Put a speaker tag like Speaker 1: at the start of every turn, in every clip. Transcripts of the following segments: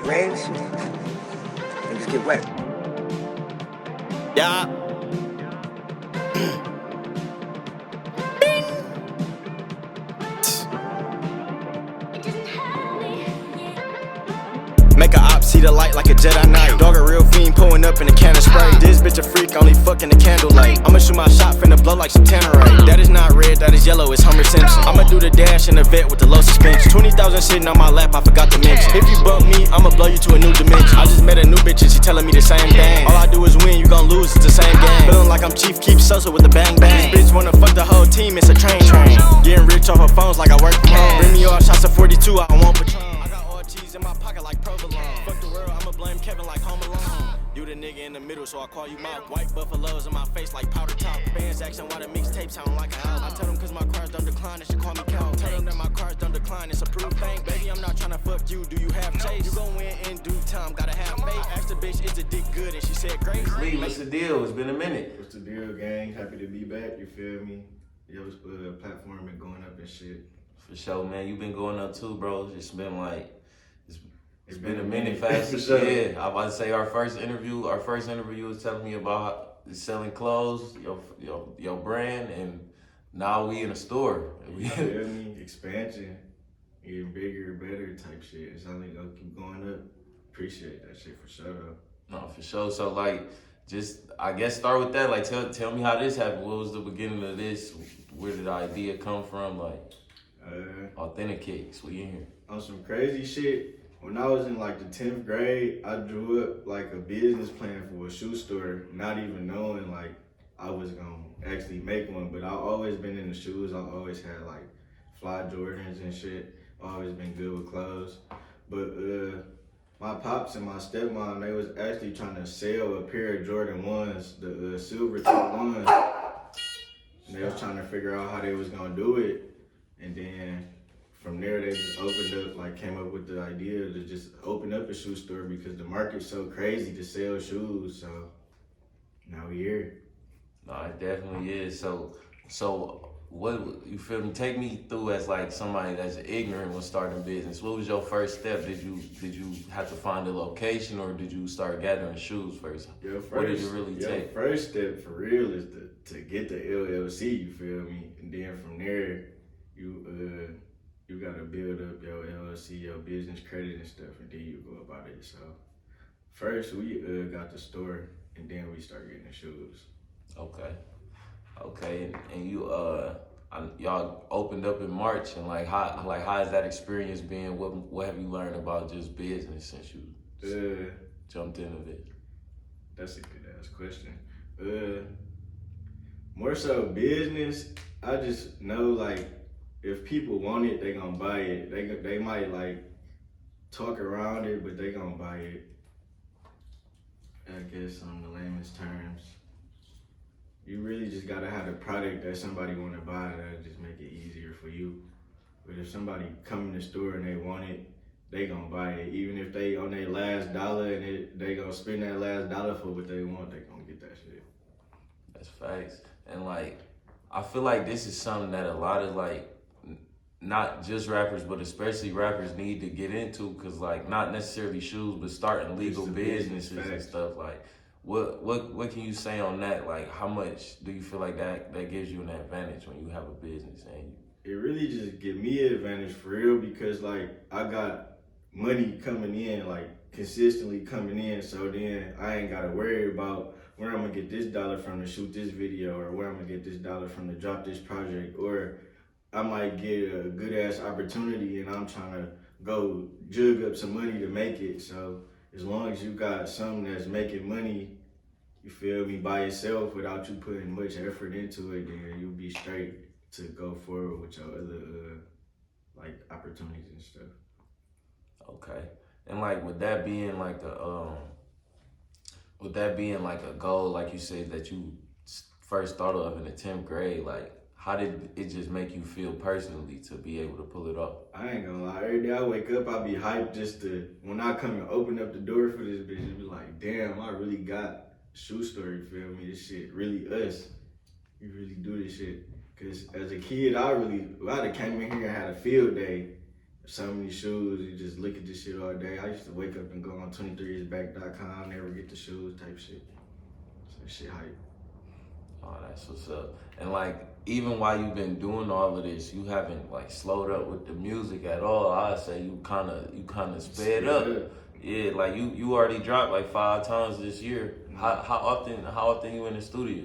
Speaker 1: rains, things get wet.
Speaker 2: Yeah. Make a op see the light like a Jedi Knight. Dog a real fiend pulling up in a can of spray. This bitch a freak, only fucking the candlelight. I'ma shoot my shot, finna blow like some tannerite. That is not red, that is yellow, it's Homer Simpson. I'ma do the dash in the vet with the low suspension. 20,000 sitting on my lap, I forgot to mention. If you bump me, I'ma blow you to a new dimension. I just met a new bitch and she telling me the same thing. All I do is win, you gon' lose, it's the same game. Feeling like I'm Chief Keep Sosa with the bang bang. This bitch wanna fuck the whole team, it's a train. Getting rich off her phones like I work from home. Bring me all shots of 42, I want Patron. I got all cheese in my pocket like provolone. Fuck the world, I'ma blame Kevin like Home Alone. You the nigga in the middle, so I call you Mop. White buffaloes in my face like powder top. Fans asking why the mixtape sound like a house. I tell them cause my cars don't decline, they should call me Cal. Tell them that my cars don't decline, it's a proof thing. Baby, I'm not tryna fuck you, do you have chase? You gon' win in due time, gotta have faith. Asked the bitch, is the dick good? And she said, great.
Speaker 3: Lee, what's the deal? It's been a minute.
Speaker 4: What's the deal, gang? Happy to be back, you feel me? Yo, platform been going up and shit.
Speaker 3: For sure, man. You been going up too, bro. It's been like, it's been a minute fast.
Speaker 4: For sure.
Speaker 3: Yeah, I about to say our first interview was telling me about selling clothes, your brand, and now we in a store.
Speaker 4: You feel me? Expansion, getting bigger, better type shit. It's only gonna keep going up. Appreciate that shit for sure though.
Speaker 3: No, for sure. So like, just I guess start with that. Like, tell me how this happened. What was the beginning of this? Where did the idea come from? Like, Authentikickz, we in here.
Speaker 4: On some crazy shit. When I was in like the 10th grade, I drew up like a business plan for a shoe store, not even knowing like I was gonna actually make one. But I've always been in the shoes. I've always had like fly Jordans and shit. Always been good with clothes. But my pops and my stepmom, they was actually trying to sell a pair of Jordan 1s, the silver top ones. And they was trying to figure out how they was gonna do it. And then from there, they just opened up, like came up with the idea to just open up a shoe store because the market's so crazy to sell shoes. So now we here.
Speaker 3: No, it definitely is. So what, you feel me? Take me through as like somebody that's ignorant when starting a business. What was your first step? Did you have to find a location or did you start gathering shoes first? What did it really take?
Speaker 4: First step for real is to get the LLC, you feel me? And then from there, you gotta build up your LLC, your business credit and stuff, and then you go about it. So first we got the store, and then we start getting the shoes.
Speaker 3: Okay, and you y'all opened up in March, and how has that experience been? What have you learned about just business since you jumped into it?
Speaker 4: That's a good ass question. More so business. I just know like if people want it, they gonna buy it. They might like talk around it, but they gonna buy it. I guess on the layman's terms. You really just gotta have the product that somebody wanna buy. That'll just make it easier for you. But if somebody come in the store and they want it, they gonna buy it. Even if they on their last dollar and they gonna spend that last dollar for what they want, they gonna get that shit.
Speaker 3: That's facts. And like, I feel like this is something that a lot of like, not just rappers, but especially rappers need to get into, cause like not necessarily shoes, but starting legal businesses and stuff. Like, what can you say on that? Like, how much do you feel like that gives you an advantage when you have a business? And
Speaker 4: it really just give me an advantage for real because like I got money coming in, like consistently coming in. So then I ain't gotta worry about where I'm gonna get this dollar from to shoot this video, or where I'm gonna get this dollar from to drop this project, or I might get a good ass opportunity and I'm trying to go jug up some money to make it. So as long as you got something that's making money, you feel me, by yourself without you putting much effort into it, then you'll be straight to go forward with your other like opportunities and stuff.
Speaker 3: Okay. And like with that being like a goal, like you said, that you first thought of in the 10th grade, like how did it just make you feel personally to be able to pull it off?
Speaker 4: I ain't gonna lie, every day I wake up, I be hyped just to, when I come and open up the door for this bitch, it be like, damn, I really got a shoe store, you feel me? This shit really us. We really do this shit. Cause as a kid, I'd have came in here and had a field day so many shoes. You just look at this shit all day. I used to wake up and go on 23isback.com, never get the shoes type shit. So shit hype.
Speaker 3: Oh, that's what's up. And like, even while you've been doing all of this, you haven't like slowed up with the music at all. I'd say you kind of sped up. Yeah, like you already dropped like 5 times this year.
Speaker 4: Mm-hmm.
Speaker 3: How often you in the studio?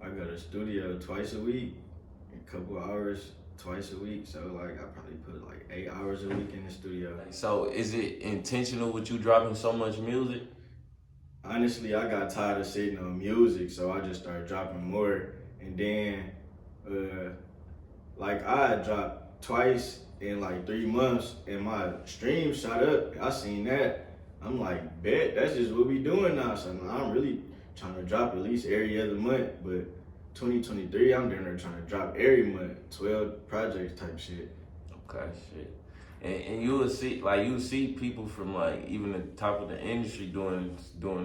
Speaker 4: I go to the studio twice a week, a couple hours twice a week. So like I probably put like 8 hours a week in the studio.
Speaker 3: So is it intentional with you dropping so much music?
Speaker 4: Honestly, I got tired of sitting on music, so I just started dropping more. And then, like I had dropped twice in like 3 months, and my streams shot up. I seen that. I'm like, bet, that's just what we doing now. So now I'm really trying to drop at least every other month. But 2023, I'm down there trying to drop every month, 12 projects type shit.
Speaker 3: Okay, shit. And you will see people from like even the top of the industry doing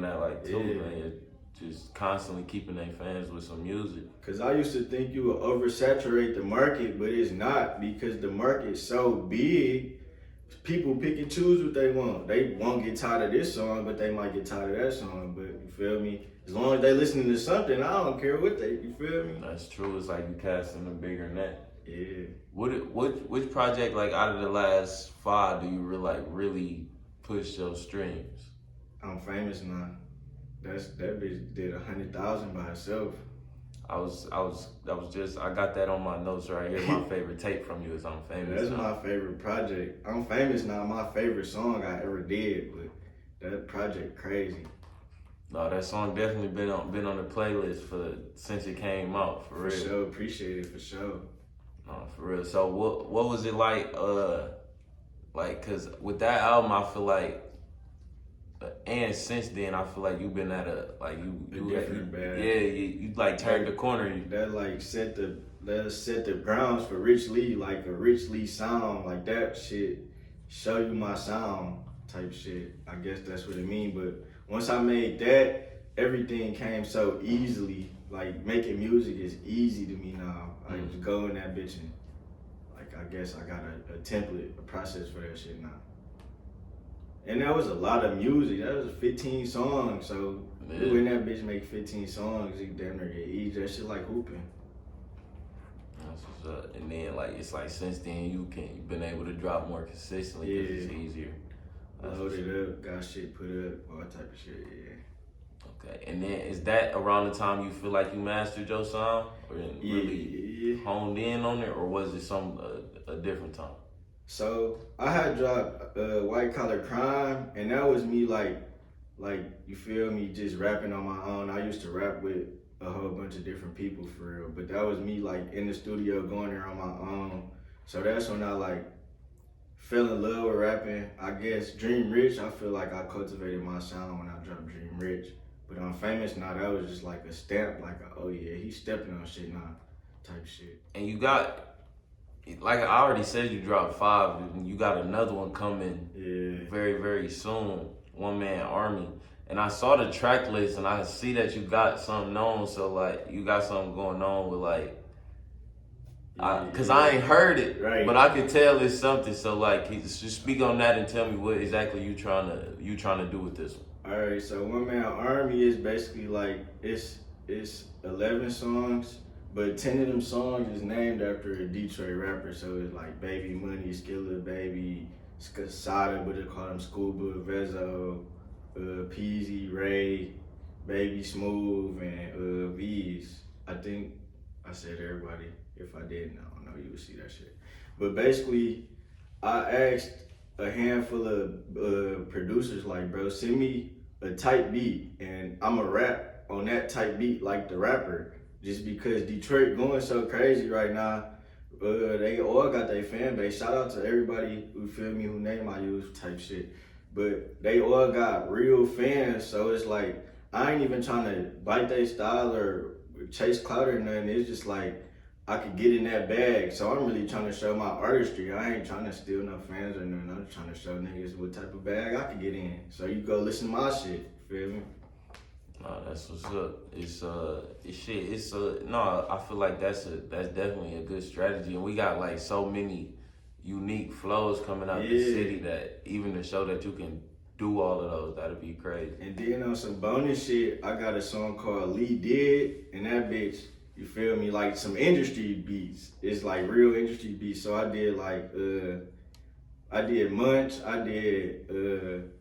Speaker 3: that like too, man. Just constantly keeping their fans with some music.
Speaker 4: Cause I used to think you would oversaturate the market, but it's not, because the market's so big. People pick and choose what they want. They won't get tired of this song, but they might get tired of that song. But you feel me? As long as they listening to something, I don't care what they. You feel me?
Speaker 3: That's true. It's like you casting a bigger net.
Speaker 4: Yeah.
Speaker 3: Which project like out of the last 5 do you really push your streams?
Speaker 4: I'm famous now. That bitch did 100,000 by herself.
Speaker 3: I got that on my notes right here. My favorite tape from you is I'm Famous.
Speaker 4: That's my favorite project. I'm Famous Now, my favorite song I ever did, but that project crazy.
Speaker 3: No, that song definitely been on the playlist since it came out, for real.
Speaker 4: For sure, appreciate it, for sure.
Speaker 3: No, for real. So what was it like, cause with that album I feel like, and since then I feel like you've been at a
Speaker 4: different bag.
Speaker 3: Yeah, you like turned the corner.
Speaker 4: That like set the grounds for Rich Lee, like a Rich Lee sound, like that shit, show you my sound type shit. I guess that's what it mean. But once I made that, everything came so easily. Like making music is easy to me now. I just go in that bitch and like I guess I got a template, a process for that shit now. And that was a lot of music. That was 15 songs. So when that bitch make 15 songs, you damn near get easy. That shit like hooping.
Speaker 3: That's what's up. And then like it's like since then you've been able to drop more consistently because it's easier.
Speaker 4: Loaded up, got shit put up, all type of shit, yeah.
Speaker 3: Okay, and then is that around the time you feel like you mastered your sound, or really honed in on it, or was it a different time?
Speaker 4: So I had dropped White Collar Crime, and that was me like you feel me, just rapping on my own. I used to rap with a whole bunch of different people for real, but that was me like in the studio going there on my own. So that's when I like fell in love with rapping. I guess Dream Rich, I feel like I cultivated my sound when I dropped Dream Rich. But I'm Famous Now, that was just like a stamp, like oh yeah, he's stepping on shit now type shit.
Speaker 3: And you got, like I already said, you dropped 5, and you got another one coming very, very soon, One Man Army. And I saw the track list, and I see that you got something on, so like you got something going on with like, cause I ain't heard it,
Speaker 4: right,
Speaker 3: but I could tell it's something. So like, just speak on that and tell me what exactly you trying to do with this one.
Speaker 4: All right, so One Man Army is basically like it's 11 songs, but 10 of them songs is named after a Detroit rapper. So it's like Baby Money, Skilla Baby, Sada, but they call him Schoolboy Vezo, Peasy, Ray, Baby Smooth, and V's. I think I said everybody. If I didn't, I don't know, you would see that shit. But basically, I asked a handful of producers, like, bro, send me a type beat, and I'ma rap on that type beat like the rapper. Just because Detroit going so crazy right now, they all got their fan base. Shout out to everybody who feel me, who name I use type shit. But they all got real fans, so it's like, I ain't even trying to bite their style or chase clout or nothing. It's just like, I could get in that bag. So I'm really trying to show my artistry. I ain't trying to steal no fans or nothing. I'm trying to show niggas what type of bag I could get in. So you go listen to my shit, feel me?
Speaker 3: No, that's what's up. No, I feel like that's definitely a good strategy. And we got like so many unique flows coming out the city that even to show that you can do all of those, that'd be crazy.
Speaker 4: And then on some bonus shit, I got a song called Lee Did, and that bitch, you feel me, like some industry beats. It's like real industry beats. So I did like, I did Munch, I did,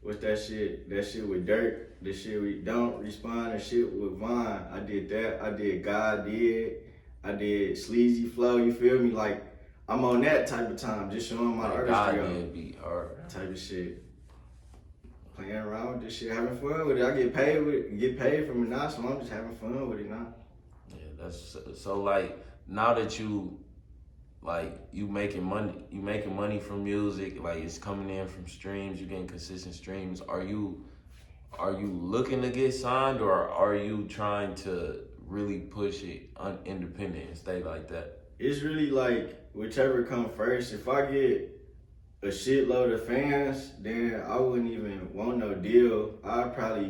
Speaker 4: what's that shit? That shit with Dirk, the shit we Don't Respond, and shit with Vine. I did that, I did God Did, I did Sleazy Flow, you feel me? Like, I'm on that type of time, just showing my artistry
Speaker 3: God
Speaker 4: out.
Speaker 3: Did be hard.
Speaker 4: Type of shit. Playing around with this shit, having fun with it. I get paid with it, get paid from it now, so I'm just having fun with it now.
Speaker 3: Yeah, that's so like now that you like you making money from music, like it's coming in from streams, you getting consistent streams. Are you looking to get signed, or are you trying to really push it independent and stay like that?
Speaker 4: It's really like whichever come first. If I get a shitload of fans, then I wouldn't even want no deal. I'd probably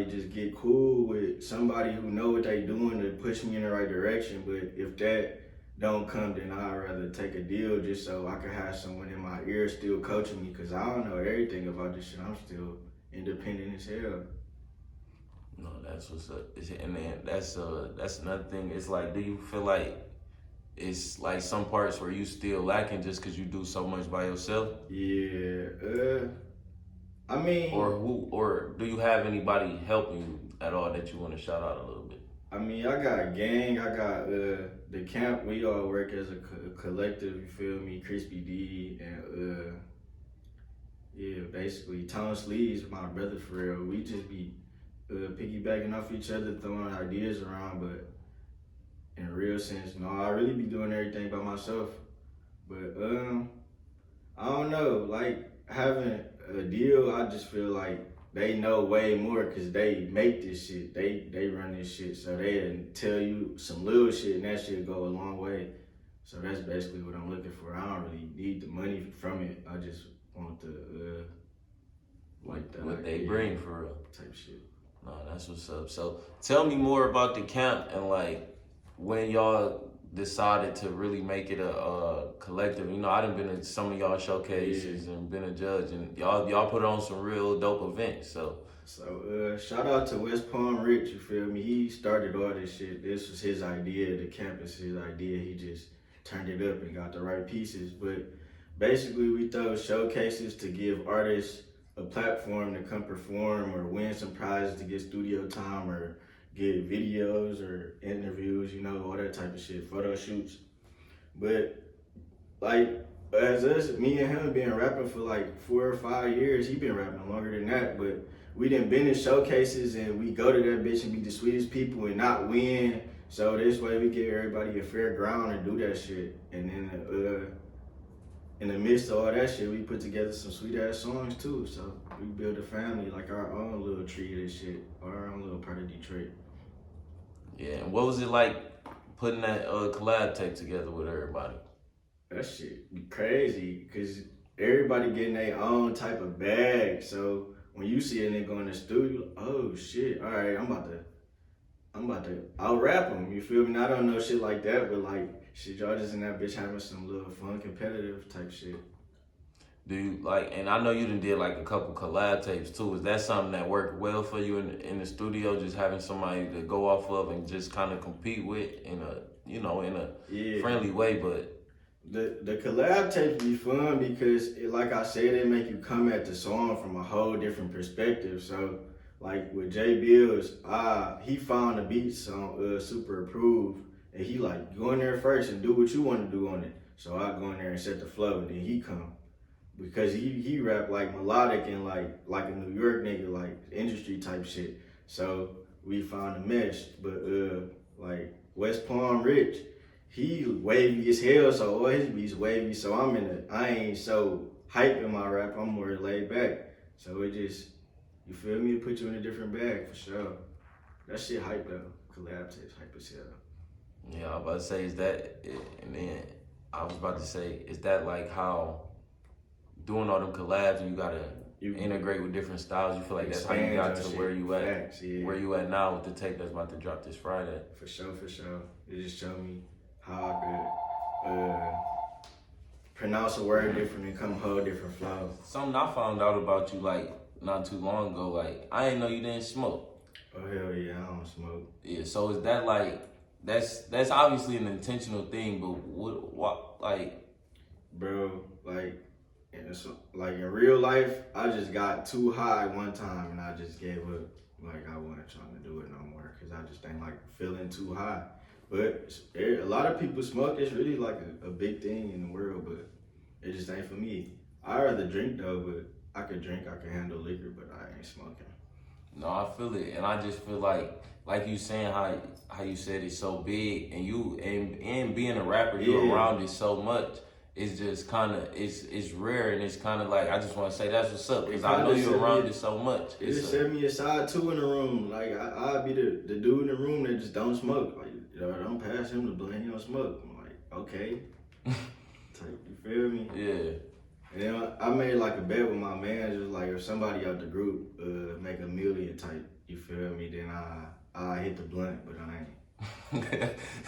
Speaker 4: just get cool with somebody who know what they doing to push me in the right direction. But if that don't come, then I'd rather take a deal just so I can have someone in my ear still coaching me, because I don't know everything about this shit. I'm still independent as hell.
Speaker 3: No, that's what's up. And then that's another thing. It's like, do you feel like it's like some parts where you still lacking just because you do so much by yourself?
Speaker 4: Yeah, I mean...
Speaker 3: Or do you have anybody helping you at all that you want to shout out a little bit?
Speaker 4: I mean, I got a gang, I got Decamp. We all work as a collective, you feel me? Crispy D and yeah, basically Tone Sleeves, my brother for real. We just be piggybacking off each other, throwing ideas around, but in a real sense, no, I really be doing everything by myself. But I don't know, like having a deal, I just feel like they know way more because they make this shit. They run this shit, so they tell you some little shit and that shit go a long way. So that's basically what I'm looking for. I don't really need the money from it. I just want the
Speaker 3: what they bring for real
Speaker 4: type shit.
Speaker 3: No, that's what's up. So tell me more about Decamp and like when y'all decided to really make it a collective. You know, I done been to some of y'all showcases and been a judge, and y'all put on some real dope events. So
Speaker 4: shout out to West Palm Rich, you feel me? He started all this shit. This was his idea. The campus, his idea. He just turned it up and got the right pieces. But basically, we throw showcases to give artists a platform to come perform or win some prizes to get studio time or get videos or interviews, you know, all that type of shit, photo shoots. But like as us, me and him been rapping for like 4 or 5 years. He been rapping longer than that, but we done been in showcases and we go to that bitch and be the sweetest people and not win. So this way we give everybody a fair ground and do that shit. And then in the midst of all that shit, we put together some sweet ass songs too. So we build a family, like our own little tree of this shit, our own little part of Detroit.
Speaker 3: Yeah, and what was it like putting that collab tape together with everybody?
Speaker 4: That shit be crazy, cause everybody getting their own type of bag. So when you see a nigga in the studio, oh shit, all right, I'm about to out rap him. You feel me? I don't know shit like that, but like shit, y'all just in that bitch having some little fun, competitive type shit.
Speaker 3: Do you like? And I know you done did like a couple collab tapes too. Is that something that worked well for you in the studio? Just having somebody to go off of and just kind of compete with in a friendly way, but.
Speaker 4: The collab tapes be fun because, like I said, it make you come at the song from a whole different perspective. So, like with J Bills, he found the beats on Super Approved, and he like go in there first and do what you want to do on it. So I go in there and set the flow, and then he come because he rap like melodic and like a New York nigga, like industry type shit. So we found a mesh, but like West Palm Rich. He wavy as hell, so all his beats wavy. So I ain't so hype in my rap. I'm more laid back. So it just, you feel me? It put you in a different bag for sure. That shit hype though. Collab tapes hype as hell.
Speaker 3: Yeah, I was about to say, is that, and then I was about to say, is that like how doing all them collabs and you gotta integrate with different styles? You feel like that's how you got to where you at?
Speaker 4: Facts, yeah.
Speaker 3: Where you at now with the tape that's about to drop this Friday?
Speaker 4: For sure. It just showed me how I could pronounce a word different and come whole different flow.
Speaker 3: Something I found out about you like not too long ago, like I didn't know you didn't smoke.
Speaker 4: Oh hell yeah, I don't smoke.
Speaker 3: Yeah, so is that like that's obviously an intentional thing, but what like,
Speaker 4: Bro, like in real life, I just got too high one time and I just gave up. Like I wasn't trying to do it no more because I just ain't like feeling too high. But a lot of people smoke. It's really like a big thing in the world, but it just ain't for me. I rather drink though, but I could drink, I can handle liquor, but I ain't smoking.
Speaker 3: no, I feel it, and I just feel like you saying how you said it's so big, and you and being a rapper, you're around it so much. It's just kind of it's rare, and it's kind of like I just want to say that's what's up because I know you're around it so much.
Speaker 4: It just set me aside too in the room. Like I'd be the dude in the room that just don't smoke. Like don't pass him the blunt, he don't smoke. I'm like okay, you feel me?
Speaker 3: Yeah.
Speaker 4: And then I made like a bet with my man, just like if somebody out the group make $1 million type, you feel me? Then I hit the blunt, but I ain't.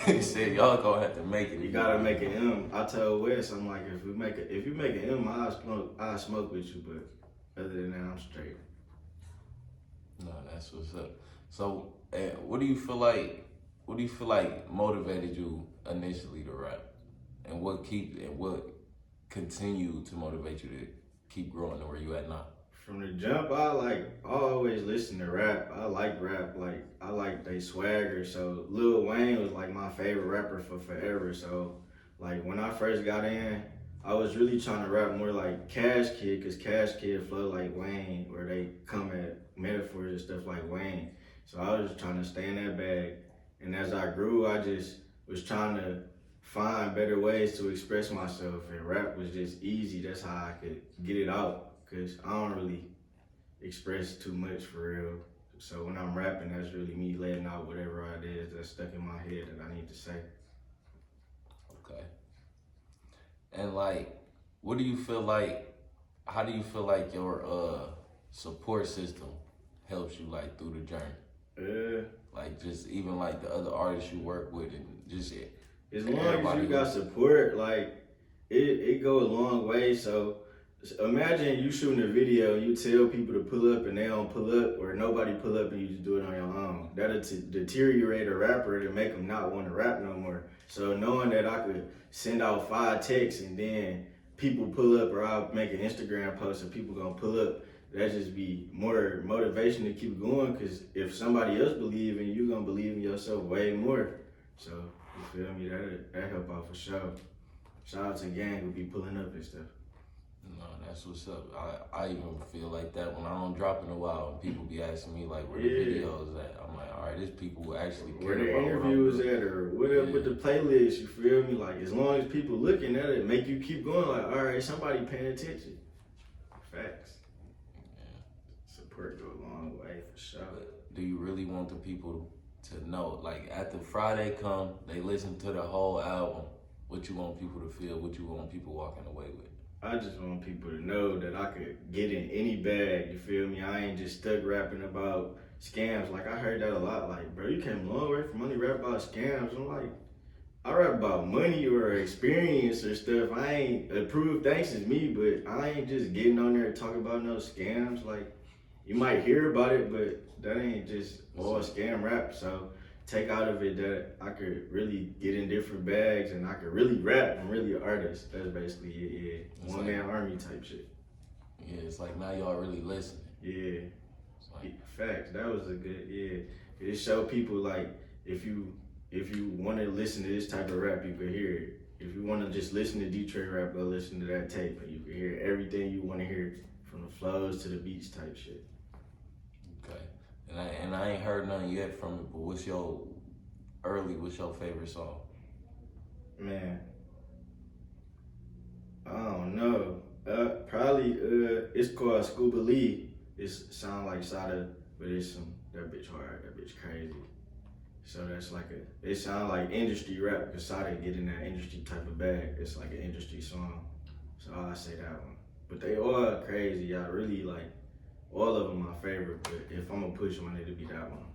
Speaker 3: He said y'all gonna have to make it.
Speaker 4: You gotta make an M. I told Wes, I'm like, if you make an M, I'll smoke with you, but other than that, I'm straight.
Speaker 3: No, that's what's up. So, what do you feel like motivated you initially to rap, and what continue to motivate you to keep growing to where you at now?
Speaker 4: From the jump, I always listen to rap. I like rap. Like I like they swagger. So Lil Wayne was like my favorite rapper for forever. So like when I first got in, I was really trying to rap more like Cash Kid, cause Cash Kid flow like Wayne, where they come at metaphors and stuff like Wayne. So I was just trying to stay in that bag. And as I grew, I just was trying to find better ways to express myself, and rap was just easy. That's how I could get it out. Cause I don't really express too much for real. So when I'm rapping, that's really me letting out whatever it is that's stuck in my head that I need to say.
Speaker 3: Okay. And like, how do you feel like your support system helps you like through the journey? Like just even like the other artists you work with and just
Speaker 4: as long as you got support, like it go a long way. So imagine you shooting a video and you tell people to pull up and they don't pull up, or nobody pull up and you just do it on your own. That'll deteriorate a rapper to make them not want to rap no more. So knowing that I could send out 5 texts and then people pull up, or I'll make an Instagram post and people gonna pull up, that just be more motivation to keep going, because if somebody else believe in you, gonna believe in yourself way more. So you feel me? That help out for sure. Shout out to gang who be pulling up and stuff.
Speaker 3: No, that's what's up. I even feel like that when I don't drop in a while and people be asking me like where the videos at. I'm like, all right, there's people who actually care
Speaker 4: where the
Speaker 3: about
Speaker 4: interviews at, or whatever with the playlist, you feel me? Like as long as people looking at it, make you keep going, like, all right, somebody paying attention. Facts. Yeah. Support go a long way for sure.
Speaker 3: But do you really want the people to know, like after Friday come, they listen to the whole album, what you want people to feel, what you want people walking away with?
Speaker 4: I just want people to know that I could get in any bag, you feel me? I ain't just stuck rapping about scams. Like I heard that a lot, like, bro, you came a long way from only rap about scams. I'm like, I rap about money or experience or stuff. I ain't approved, thanks is me, but I ain't just getting on there talking about no scams. Like, you might hear about it, but that ain't just all scam rap. So take out of it that I could really get in different bags and I could really rap. I'm really an artist. That's basically it, yeah. One man army type shit.
Speaker 3: Yeah, it's like now y'all really listening.
Speaker 4: Yeah. Like, facts. That was a good, yeah. It showed people like if you want to listen to this type of rap, you could hear it. If you want to just listen to Detroit rap, go listen to that tape and you can hear everything you want to hear, from the flows to the beats type shit.
Speaker 3: Okay. And I ain't heard nothing yet from it, but what's your favorite song?
Speaker 4: Man, I don't know. Probably it's called Scuba Lee. It sound like Sada, but it's that bitch hard. That bitch crazy. So that's like it sound like industry rap, because Sada get in that industry type of bag. It's like an industry song. So I say that one. But they all crazy. I really like all of them my favorite, but if I'm gonna push one, it'll be that one.